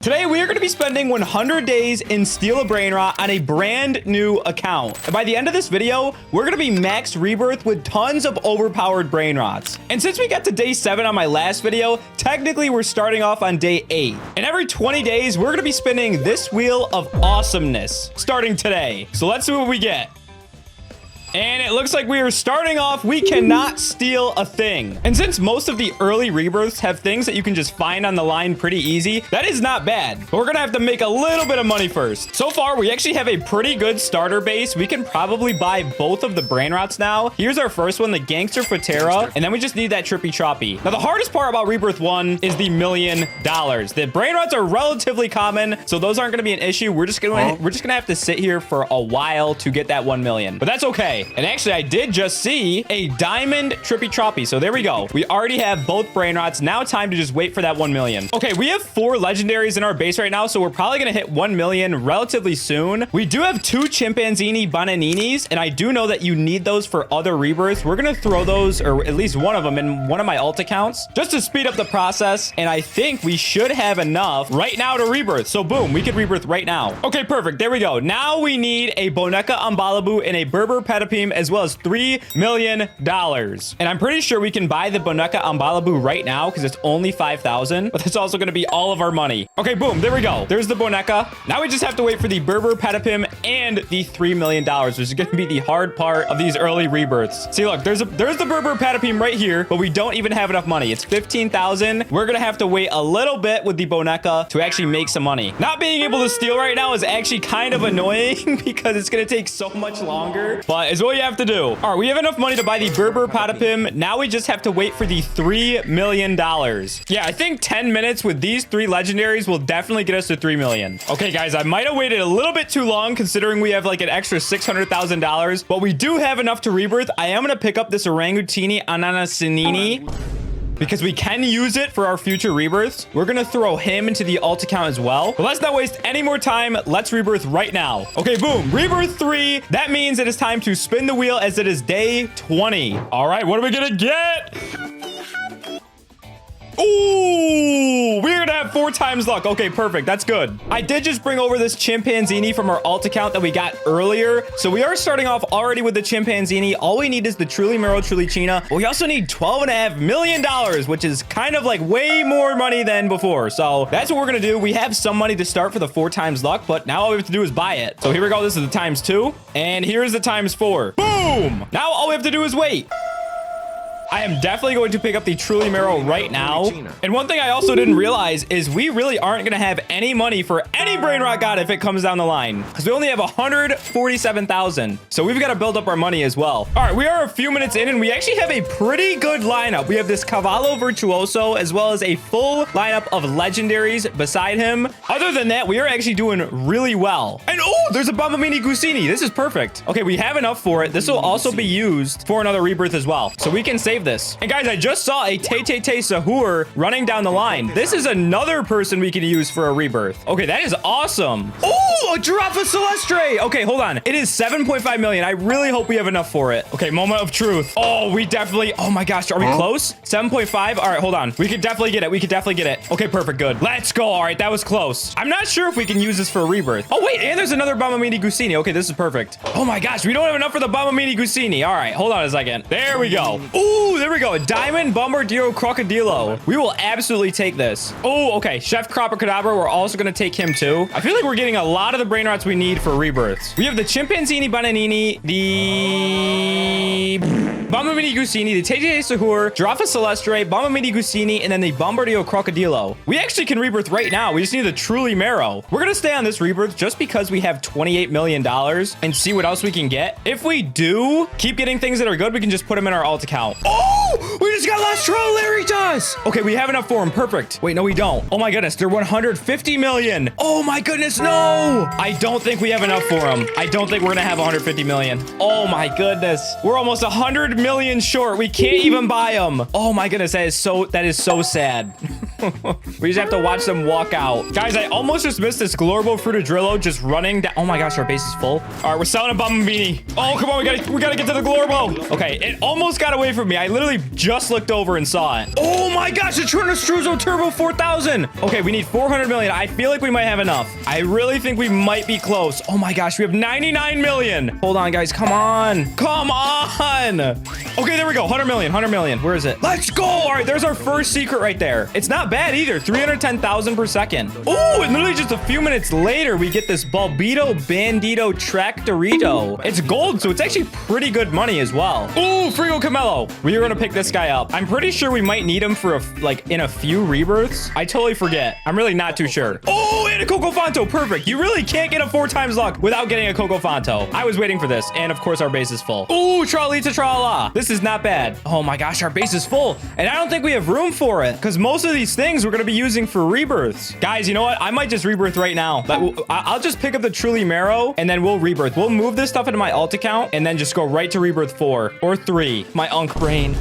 Today, we are going to be spending 100 days in Steal a Brainrot on a brand new account. And by the end of this video, we're going to be max rebirth with tons of overpowered Brainrots. And since we got to day 7 on my last video, technically we're starting off on day 8. And every 20 days, we're going to be spinning this wheel of awesomeness starting today. So let's see what we get. And it looks like we are starting off. We cannot steal a thing. And since most of the early rebirths have things that you can just find on the line pretty easy, that is not bad. But we're going to have to make a little bit of money first. So far, we actually have a pretty good starter base. We can probably buy both of the Brainrots now. Here's our first one, the Gangster Patera. And then we just need that Trippy Troppy. Now, the hardest part about Rebirth 1 is the $1 million. The Brainrots are relatively common, so those aren't going to be an issue. We're just going to have to sit here for a while to get that 1 million. But that's okay. And actually, I did just see a diamond Trippy Troppy. So there we go. We already have both Brainrots. Now time to just wait for that 1 million. Okay, we have 4 legendaries in our base right now. So we're probably going to hit 1 million relatively soon. We do have 2 Chimpanzini Bananinis. And I do know that you need those for other rebirths. We're going to throw those, or at least one of them, in one of my alt accounts just to speed up the process. And I think we should have enough right now to rebirth. So boom, we could rebirth right now. Okay, perfect. There we go. Now we need a Boneka Ambalabu and a Berber Petapim, as well as $3 million. And I'm pretty sure we can buy the Boneka Ambalabu right now because it's only 5,000, but that's also going to be all of our money. Okay, boom, there we go. There's the Boneka. Now we just have to wait for the Berber Petapim and the $3 million, which is going to be the hard part of these early rebirths. See, look, there's the Berber Petapim right here, but we don't even have enough money. It's 15,000. We're going to have to wait a little bit with the Boneka to actually make some money. Not being able to steal right now is actually kind of annoying because it's going to take so much longer, but it's what you have to do. All right, we have enough money to buy the Berber Patapim. Now we just have to wait for the $3 million. Yeah, I think 10 minutes with these 3 legendaries will definitely get us to 3 million. Okay, guys, I might have waited a little bit too long considering we have like an extra $600,000, but we do have enough to rebirth. I am going to pick up this Orangutini Ananasinini because we can use it for our future rebirths. We're going to throw him into the alt account as well. But let's not waste any more time. Let's rebirth right now. Okay, boom. Rebirth 3. That means it is time to spin the wheel as it is day 20. All right, what are we going to get? Ooh, we're gonna have 4 times luck. Okay, perfect. That's good. I did just bring over this Chimpanzini from our alt account that we got earlier. So we are starting off already with the Chimpanzini. All we need is the Truly Mero Trulicina. But we also need $12.5 million, which is kind of like way more money than before. So that's what we're gonna do. We have some money to start for the 4 times luck, but now all we have to do is buy it. So here we go. This is the times 2. And here's the times 4. Boom! Now all we have to do is wait. I am definitely going to pick up the Truly Mero right now. And one thing I also didn't realize is we really aren't going to have any money for any Brainrot God if it comes down the line, because we only have 147,000. So we've got to build up our money as well. All right, we are a few minutes in and we actually have a pretty good lineup. We have this Cavallo Virtuoso as well as a full lineup of legendaries beside him. Other than that, we are actually doing really well. And oh, there's a Bambamini Gusini. This is perfect. Okay, we have enough for it. This will also be used for another rebirth as well. So we can save this. And guys, I just saw a Tay Sahur running down the line. This is another person we can use for a rebirth. Okay, that is awesome. Oh, a Giraffa Celestre. Okay, hold on. It is 7.5 million. I really hope we have enough for it. Okay, moment of truth. Oh, we definitely, oh my gosh, are we close? 7.5. All right, hold on. We could definitely get it. We could definitely get it. Okay, perfect, good. Let's go. All right, that was close. I'm not sure if we can use this for a rebirth. Oh wait, and there's another Bambamini Gusini. Okay, this is perfect. Oh my gosh, we don't have enough for the Bambamini Gusini. All right, hold on a second. There we go. Ooh, there we go. A Diamond Bombardiro Crocodilo. We will absolutely take this. Oh, okay. Chef Cropper-Cadabra, we're also going to take him too. I feel like we're getting a lot of the Brainrots we need for rebirths. We have the Chimpanzini Bananini, the Bambamini Gusini, the Tay Sahur, Giraffa Celestre, Bambamini Gusini, and then the Bombardiro Crocodilo. We actually can rebirth right now. We just need the Truly Mero. We're going to stay on this rebirth just because we have $28 million and see what else we can get. If we do keep getting things that are good, we can just put them in our alt account. Oh, we just got Las Trolleritas. Okay, we have enough for him. Perfect. Wait, no, we don't. Oh my goodness, they're 150 million. Oh my goodness, no. I don't think we have enough for him. I don't think we're gonna have 150 million. Oh my goodness. We're almost 100 million short. We can't even buy them. Oh my goodness, that is so sad. We just have to watch them walk out. Guys, I almost just missed this Glorbo Frutadrillo just running down. Oh my gosh, our base is full. All right, we're selling a Bombini. Oh, come on. We gotta get to the Glorbo. Okay, it almost got away from me. I literally just looked over and saw it. Oh my gosh, the Tronostruzo Turbo 4000. Okay, we need 400 million. I feel like we might have enough. I really think we might be close. Oh my gosh, we have 99 million. Hold on, guys. Come on. Come on. Okay, there we go. 100 million. 100 million. Where is it? Let's go. All right, there's our first secret right there. It's not bad either. 310,000 per second. Oh, and literally just a few minutes later, we get this Bulbito Bandito Tractorito. It's gold, so it's actually pretty good money as well. Ooh, Frigo Camello. We are going to pick this guy up. I'm pretty sure we might need him for in a few rebirths. I totally forget. I'm really not too sure. Oh, and a Coco Fanto. Perfect. You really can't get a 4 times luck without getting a Coco Fanto. I was waiting for this. And of course, our base is full. Ooh, Tralita Trala. This is not bad. Oh my gosh, our base is full. And I don't think we have room for it because most of these things we're going to be using for rebirths. Guys, you know what? I might just rebirth right now. I'll just pick up the Truly Marrow and then we'll rebirth. We'll move this stuff into my alt account and then just go right to rebirth 4 or 3. My Unk Brain.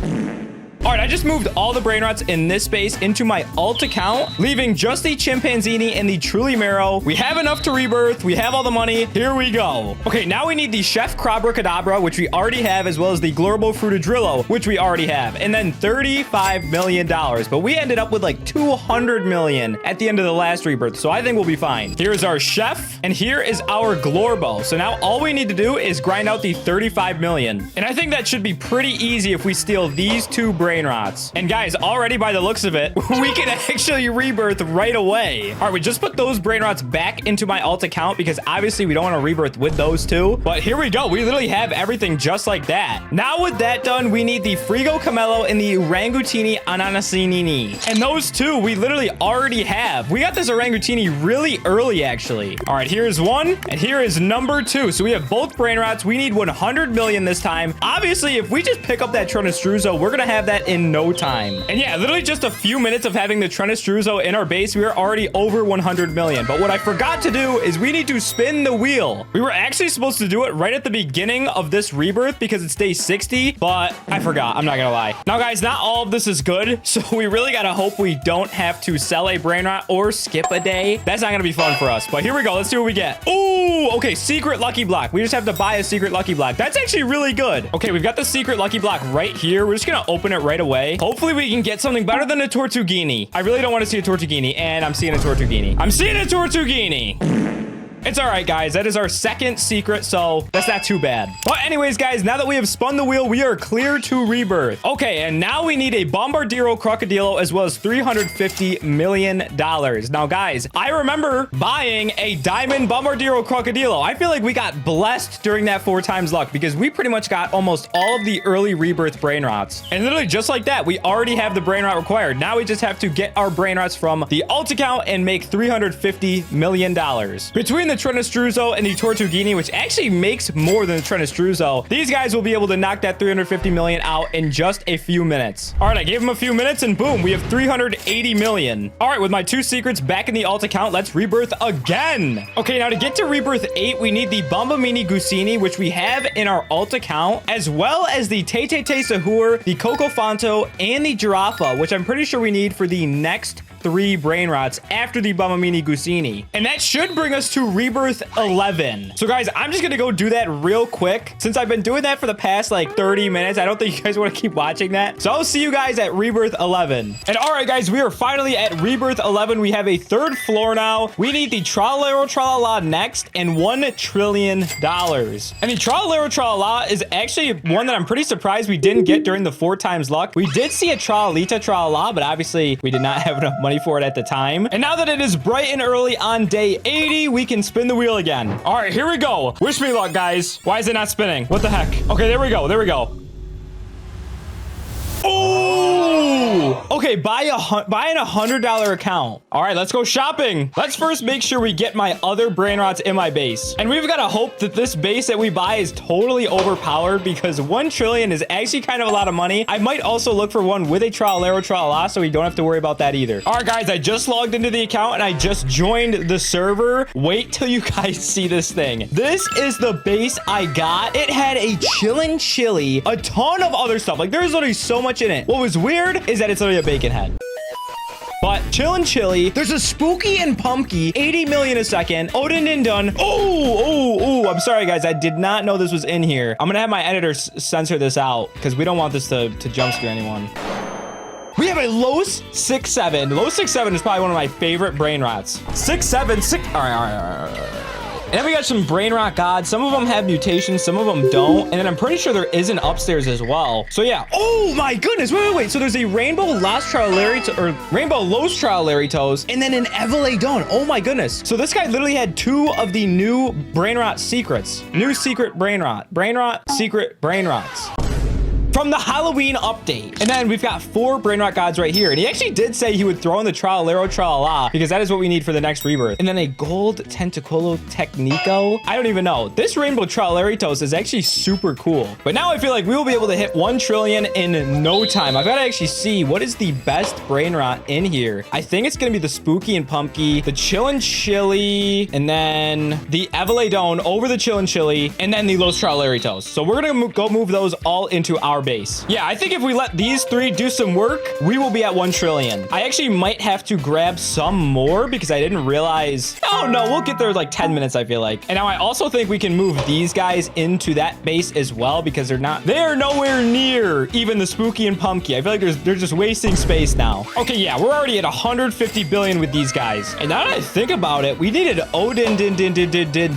All right, I just moved all the Brainrots in this space into my alt account, leaving just the Chimpanzini and the Truly Marrow. We have enough to rebirth. We have all the money. Here we go. Okay, now we need the Chef Crabra, which we already have, as well as the Glorbo Frutadrillo, which we already have, and then $35 million. But we ended up with like 200 million at the end of the last rebirth, so I think we'll be fine. Here's our Chef, and here is our Glorbo. So now all we need to do is grind out the 35 million. And I think that should be pretty easy if we steal these 2 Brainrots. And guys, already by the looks of it, we can actually rebirth right away. All right, we just put those Brainrots back into my alt account because obviously we don't want to rebirth with those 2. But here we go. We literally have everything just like that. Now with that done, we need the Frigo Camello and the Orangutini Ananasinini. And those 2 we literally already have. We got this Orangutini really early, actually. All right, here's 1 and here is number 2. So we have both Brainrots. We need 100 million this time. Obviously, if we just pick up that Tronostruzo, we're going to have that in no time. And yeah, literally just a few minutes of having the Tronostruzo in our base, we are already over 100 million. But what I forgot to do is we need to spin the wheel. We were actually supposed to do it right at the beginning of this rebirth because it's day 60, but I forgot. I'm not gonna lie. Now, guys, not all of this is good, so we really gotta hope we don't have to sell a Brainrot or skip a day. That's not gonna be fun for us, but here we go. Let's see what we get. Ooh, okay, secret lucky block. We just have to buy a secret lucky block. That's actually really good. Okay, we've got the secret lucky block right here. We're just gonna open it right away. Hopefully we can get something better than a Tortughini. I really don't want to see a Tortughini, and I'm seeing a Tortughini. I'm seeing a Tortughini. It's all right, guys. That is our second secret, so that's not too bad. But anyways, guys, now that we have spun the wheel, we are clear to rebirth. Okay, and now we need a Bombardiro Crocodilo as well as $350 million. Now, guys, I remember buying a Diamond Bombardiro Crocodilo. I feel like we got blessed during that 4 times luck because we pretty much got almost all of the early rebirth Brainrots. And literally just like that, we already have the Brainrot required. Now we just have to get our Brainrots from the alt account and make $350 million. Between the Tronostruzo and the Tortughini, which actually makes more than the Tronostruzo, these guys will be able to knock that 350 million out in just a few minutes. All right, I gave them a few minutes and boom, we have 380 million. All right, with my 2 secrets back in the alt account, let's rebirth again. Okay, now to get to rebirth 8, we need the Bombamini Gusini, which we have in our alt account, as well as the Tete Sahur, the Coco Fanto, and the Giraffa, which I'm pretty sure we need for the next 3 Brainrots after the Bombamini Gusini. And that should bring us to rebirth 11. So guys, I'm just gonna go do that real quick. Since I've been doing that for the past like 30 minutes, I don't think you guys want to keep watching that. So I'll see you guys at rebirth 11. And all right, guys, we are finally at rebirth 11. We have a 3rd floor now. We need the Tralero Tralala next and $1 trillion. And the Tralero Tralala is actually one that I'm pretty surprised we didn't get during the 4 times luck. We did see a Tralalita Tralala, but obviously we did not have enough money for it at the time. And now that it is bright and early on day 80, we can spin the wheel again. All right, here we go. Wish me luck, guys. Why is it not spinning? What the heck? Okay, there we go. There we go. Oh, okay. Buying a $100 account. All right, let's go shopping. Let's first make sure we get my other Brainrots in my base. And we've got to hope that this base that we buy is totally overpowered because 1 trillion is actually kind of a lot of money. I might also look for one with a Tralero Tralala so we don't have to worry about that either. All right, guys, I just logged into the account and I just joined the server. Wait till you guys see this thing. This is the base I got. It had a chillin' chili, a ton of other stuff. Like there's literally so much in it. What was weird is that it's literally a bacon head. But Chill and Chili, there's a Spooky and Pumpky, 80 million a second. Odin and Done. Oh, I'm sorry, guys. I did not know this was in here. I'm going to have my editor censor this out because we don't want this to jump scare anyone. We have a Los 6-7. Los 6-7 is probably one of my favorite brain rots. 6-7, 6. All right. And then we got some Brainrot gods. Some of them have mutations, some of them don't. And then I'm pretty sure there is an upstairs as well. So yeah. Oh my goodness. Wait. So there's a Rainbow Los Trialaritos and then an Eveladon. Oh my goodness. So this guy literally had 2 of the new Brainrot secrets. New secret Brainrot. Brainrot secret Brainrots. From the Halloween update. And then we've got 4 Brainrot gods right here. And he actually did say he would throw in the Tralero Tralala because that is what we need for the next rebirth. And then a gold Tentacolo Technico. I don't even know. This Rainbow Traleritos is actually super cool. But now I feel like we will be able to hit 1 trillion in no time. I've got to actually see what is the best Brainrot in here. I think it's going to be the Spooky and Pumpky, the Chill and Chili, and then the Eveladon over the Chill and Chili, and then the Los Traleritos. So we're going to go move those all into our base. Yeah, I think if we let these 3 do some work, we will be at 1 trillion. I actually might have to grab some more because I didn't realize. Oh no, we'll get there like 10 minutes, I feel like. And now I also think we can move these guys into that base as well because they are nowhere near even the Spooky and Pumpky. I feel like they're just wasting space now. Okay, yeah, we're already at 150 billion with these guys. And now that I think about it, we needed Odin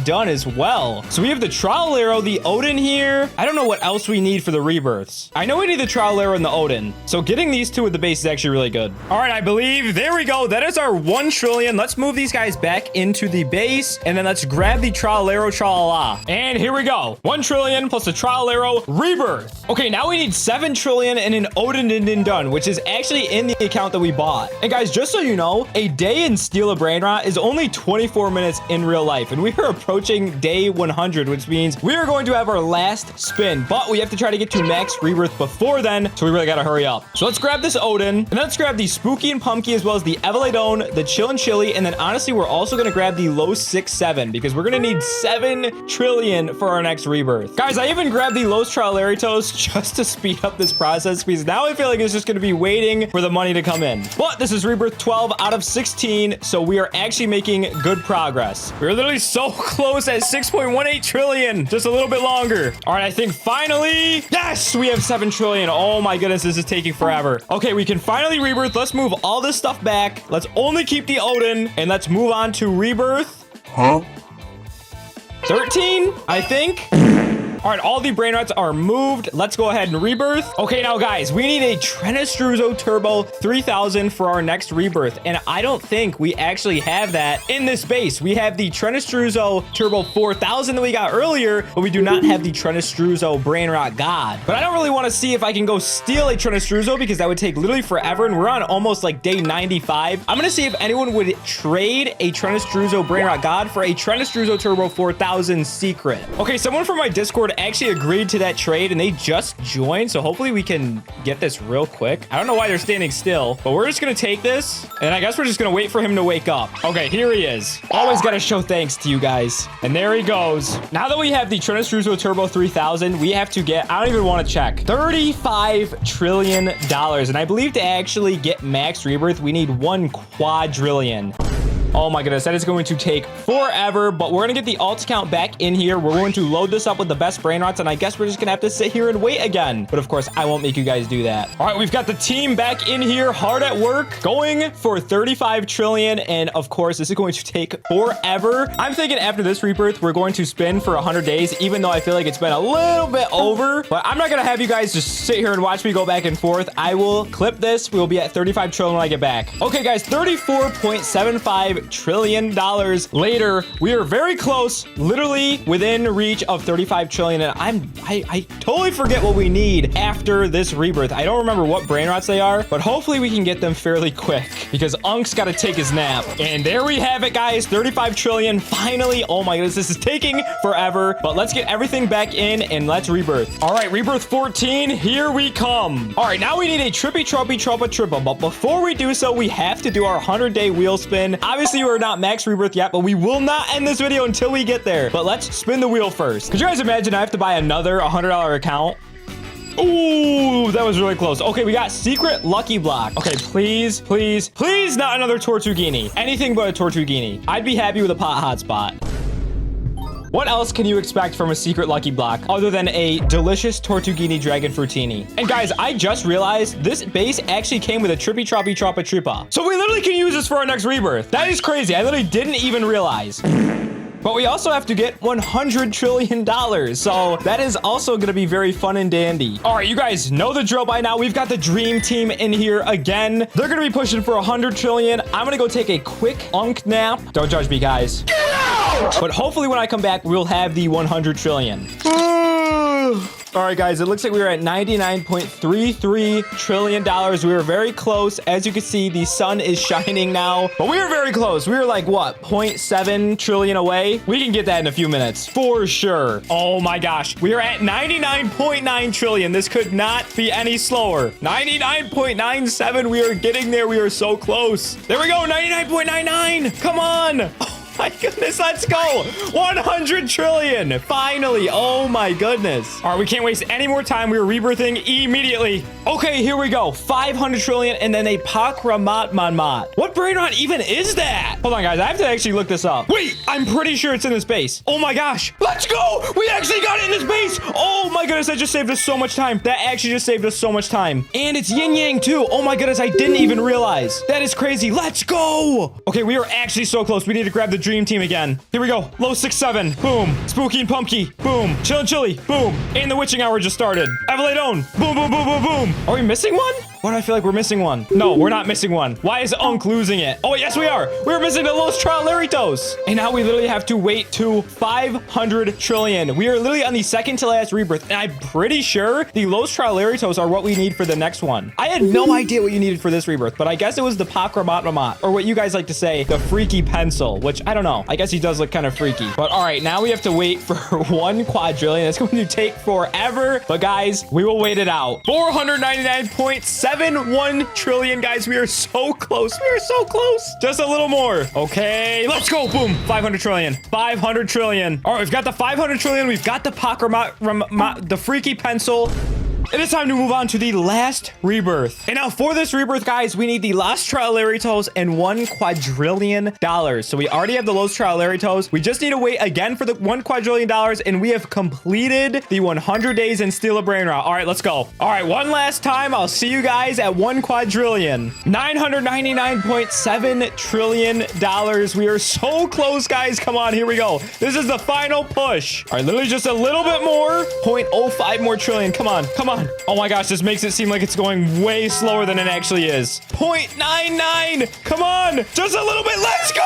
done as well. So we have the Tralero, the Odin here. I don't know what else we need for the rebirths. I know we need the Tralero and the Odin. So getting these 2 with the base is actually really good. All right, I believe. There we go. That is our 1 trillion. Let's move these guys back into the base. And then let's grab the Tralero Tralala. And here we go. 1 trillion plus the Tralero rebirth. Okay, now we need 7 trillion and an Odin done, which is actually in the account that we bought. And guys, just so you know, a day in Steal a Brainrot is only 24 minutes in real life. And we are approaching day 100, which means we are going to have our last spin. But we have to try to get to max rebirth before then, so we really gotta hurry up. So let's grab this Odin, and then let's grab the Spooky and Pumpky as well as the Eveladon, the Chill and Chili, and then honestly, we're also gonna grab the Los 6-7 because we're gonna need 7 trillion for our next rebirth. Guys, I even grabbed the Los Traleritos just to speed up this process because now I feel like it's just gonna be waiting for the money to come in. But this is rebirth 12 out of 16, so we are actually making good progress. We're literally so close at 6.18 trillion, just a little bit longer. All right, I think finally, yes, we have 7 trillion. Oh my goodness, this is taking forever. Okay, we can finally rebirth. Let's move all this stuff back. Let's only keep the Odin and let's move on to rebirth. 13, I think. All right, all the Brainrots are moved. Let's go ahead and rebirth. Okay, now guys, we need a Trenestruzo Turbo 3000 for our next rebirth. And I don't think we actually have that in this base. We have the Trenestruzo Turbo 4000 that we got earlier, but we do not have the Trenestruzo Brainrot God. But I don't really want to see if I can go steal a Trenestruzo because that would take literally forever. And we're on almost like day 95. I'm going to see if anyone would trade a Trenestruzo Brainrot God for a Trenestruzo Turbo 4000 secret. Okay, someone from my Discord actually agreed to that trade and they just joined, so hopefully we can get this real quick. I don't know why they're standing still, but we're just gonna take this and I guess we're just gonna wait for him to wake up. Okay, here he is. Always gotta show thanks to you guys. And there he goes. Now that we have the Trenestruzo Turbo 3000, we have to get, I don't even want to check, $35 trillion. And I believe to actually get max rebirth, we need 1 quadrillion. Oh my goodness, that is going to take forever, but we're going to get the alt account back in here. We're going to load this up with the best Brainrots, and I guess we're just going to have to sit here and wait again. But of course, I won't make you guys do that. All right, we've got the team back in here, hard at work, going for 35 trillion. And of course, this is going to take forever. I'm thinking after this rebirth, we're going to spin for 100 days, even though I feel like it's been a little bit over. But I'm not going to have you guys just sit here and watch me go back and forth. I will clip this. We will be at 35 trillion when I get back. Okay, guys, $34.75 trillion later. We are very close, literally within reach of 35 trillion. And I totally forget what we need after this rebirth. I don't remember what Brainrots they are, but hopefully we can get them fairly quick because Unk's got to take his nap. And there we have it, guys. 35 trillion. Finally. Oh my goodness, this is taking forever, but let's get everything back in and let's rebirth. All right, rebirth 14. Here we come. All right, now we need a trippy tropa triple, but before we do so, we have to do our 100-day wheel spin. Obviously, we're not max rebirth yet, but we will not end this video until we get there. But let's spin the wheel first. Could you guys imagine I have to buy another $100 account? Ooh, that was really close. Okay, we got secret lucky block. Okay, please, please, please not another Tortughini. Anything but a Tortughini. I'd be happy with a pot hotspot. What else can you expect from a secret lucky block other than a delicious Tortughini Dragon Fruitini? And guys, I just realized this base actually came with a Trippy Troppy Troppa Trippa. So we literally can use this for our next rebirth. That is crazy. I literally didn't even realize. But we also have to get $100 trillion. So that is also going to be very fun and dandy. All right, you guys know the drill by now. We've got the dream team in here again. They're going to be pushing for 100 trillion. I'm going to go take a quick unk nap. Don't judge me, guys. Get out! But hopefully when I come back, we'll have the 100 trillion. All right, guys, it looks like we were at $99.33 trillion. We were very close. As you can see, the sun is shining now, but we were very close. We were like, what, 0.7 trillion away? We can get that in a few minutes for sure. Oh my gosh. We are at 99.9 trillion. This could not be any slower. 99.97. We are getting there. We are so close. There we go. 99.99. Come on. My goodness, let's go. 100 trillion. Finally. Oh my goodness. All right, we can't waste any more time. We are rebirthing immediately. Okay, here we go. 500 trillion and then a Pakramat Manmat. What Brainrot even is that? Hold on, guys. I have to actually look this up. Wait, I'm pretty sure it's in this base. Oh my gosh. Let's go. We actually got it in this base. Oh my goodness, that just saved us so much time. That actually just saved us so much time. And it's yin yang too. Oh my goodness, I didn't even realize. That is crazy. Let's go. Okay, we are actually so close. We need to grab the dream team again. Here we go. Low 6-7. Boom. Spooky and Pumpky. Boom. Chill and Chilly. Boom. And the witching hour just started. Evaladone. Boom, boom, boom, boom, boom. Are we missing one? Why do I feel like we're missing one? No, we're not missing one. Why is Unk losing it? Oh, yes, we are. We're missing the Los Trialeritos. And now we literally have to wait to 500 trillion. We are literally on the second to last rebirth. And I'm pretty sure the Los Trialeritos are what we need for the next one. I had no idea what you needed for this rebirth, but I guess it was the Pakramatmamat, or what you guys like to say, the freaky pencil, which I don't know. I guess he does look kind of freaky. But all right, now we have to wait for 1 quadrillion. It's going to take forever. But guys, we will wait it out. 499.71 trillion, guys. We are so close. We are so close. Just a little more. Okay, let's go. Boom. 500 trillion. 500 trillion. All right, we've got the 500 trillion. We've got the the freaky pencil. It is time to move on to the last rebirth. And now for this rebirth, guys, we need the Los Trialeritos and $1 quadrillion. So we already have the Los Trialeritos. We just need to wait again for the $1 quadrillion. And we have completed the 100 days and steal a Brainrot. All right, let's go. All right, one last time. I'll see you guys at 1 quadrillion. $999.7 trillion. We are so close, guys. Come on, here we go. This is the final push. All right, literally just a little bit more. 0.05 more trillion. Come on, come on. Oh my gosh, this makes it seem like it's going way slower than it actually is. 0.99. Come on, just a little bit. Let's go.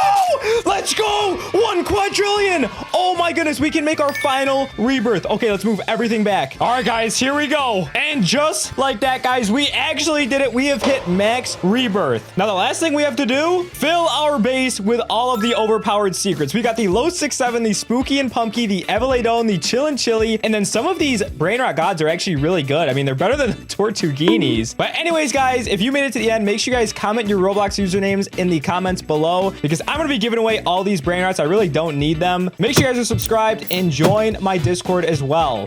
Let's go. 1 quadrillion. Oh my goodness, we can make our final rebirth. Okay, let's move everything back. All right, guys, here we go. And just like that, guys, we actually did it. We have hit max rebirth. Now, the last thing we have to do, fill our base with all of the overpowered secrets. We got the low 6-7, the spooky and pumpky, the Evaladone, the chill and chilly, and then some of these Brainrot gods are actually really good. I mean, they're better than the Tortughinis. But anyways, guys, if you made it to the end, make sure you guys comment your Roblox usernames in the comments below, because I'm going to be giving away all these Brainrots. I really don't need them. Make sure you guys are subscribed and join my Discord as well.